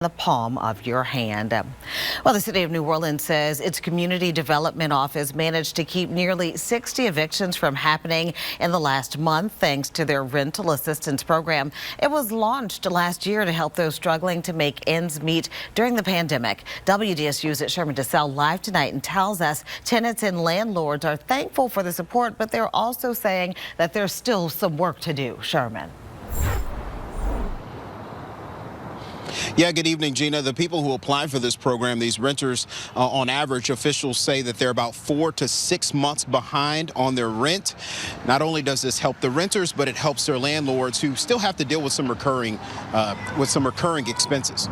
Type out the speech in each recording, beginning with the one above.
the palm of your hand. Well, the city of New Orleans says its community development office managed to keep nearly 60 evictions from happening in the last month thanks to their rental assistance program. It was launched last year to help those struggling to make ends meet during the pandemic. WDSU's at Sherman DeSalle live tonight and tells us tenants and landlords are thankful for the support, but they're also saying that there's still some work to do. Sherman. Yeah, good evening, Gina. The people who apply for this program, these renters, on average, officials say that they're about 4 to 6 months behind on their rent. Not only does this help the renters, but it helps their landlords who still have to deal with some recurring expenses.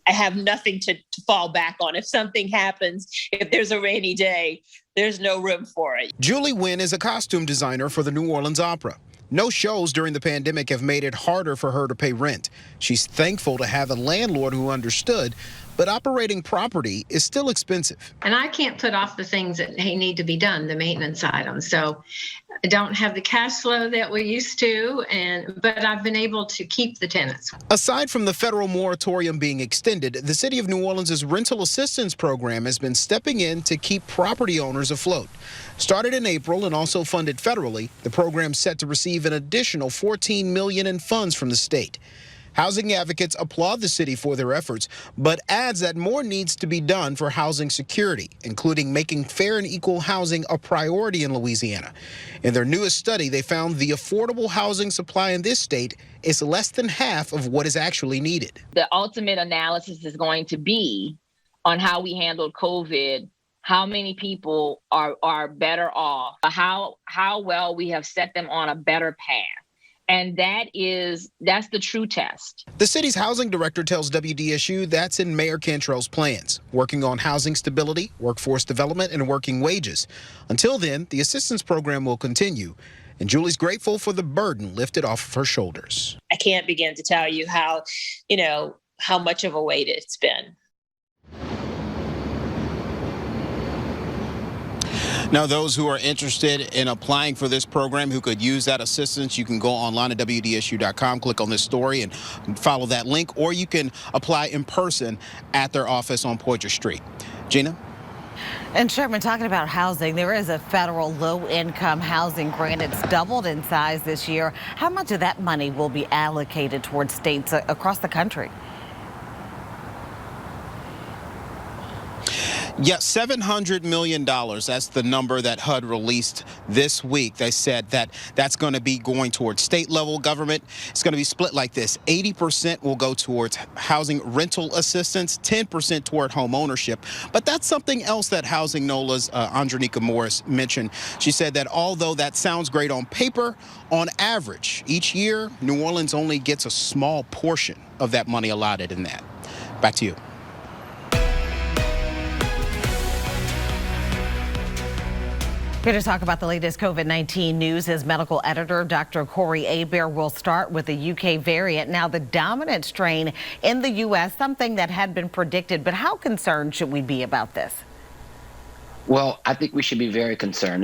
I have nothing to fall back on. If something happens, if there's a rainy day, there's no room for it. Julie Wynn is a costume designer for the New Orleans Opera. No shows during the pandemic have made it harder for her to pay rent. She's thankful to have a landlord who understood, but operating property is still expensive. And I can't put off the things that need to be done, the maintenance items. So I don't have the cash flow that we used to, but I've been able to keep the tenants. Aside from the federal moratorium being extended, the city of New Orleans' rental assistance program has been stepping in to keep property owners afloat. Started in April and also funded federally, the program's set to receive an additional $14 million in funds from the state. Housing advocates applaud the city for their efforts, but adds that more needs to be done for housing security, including making fair and equal housing a priority in Louisiana. In their newest study, they found the affordable housing supply in this state is less than half of what is actually needed. The ultimate analysis is going to be on how we handled COVID, how many people are better off, how well we have set them on a better path. And that's the true test. The city's housing director tells WDSU that's in Mayor Cantrell's plans, working on housing stability, workforce development, and working wages. Until then, the assistance program will continue. And Julie's grateful for the burden lifted off of her shoulders. I can't begin to tell you how much of a weight it's been. Now, those who are interested in applying for this program, who could use that assistance, you can go online at WDSU.com, click on this story and follow that link, or you can apply in person at their office on Poydras Street. Gina? And Sherman, talking about housing, there is a federal low-income housing grant. It's doubled in size this year. How much of that money will be allocated towards states across the country? Yeah, $700 million. That's the number that HUD released this week. They said that that's going to be going towards state level government. It's going to be split like this. 80% will go towards housing rental assistance, 10% toward home ownership. But that's something else that Housing NOLA's Andronika Morris mentioned. She said that although that sounds great on paper, on average, each year, New Orleans only gets a small portion of that money allotted in that. Back to you. Here to talk about the latest COVID-19 news is medical editor Dr. Corey Aber. Will start with the UK variant, now the dominant strain in the U.S., something that had been predicted. But how concerned should we be about this? Well, I think we should be very concerned. And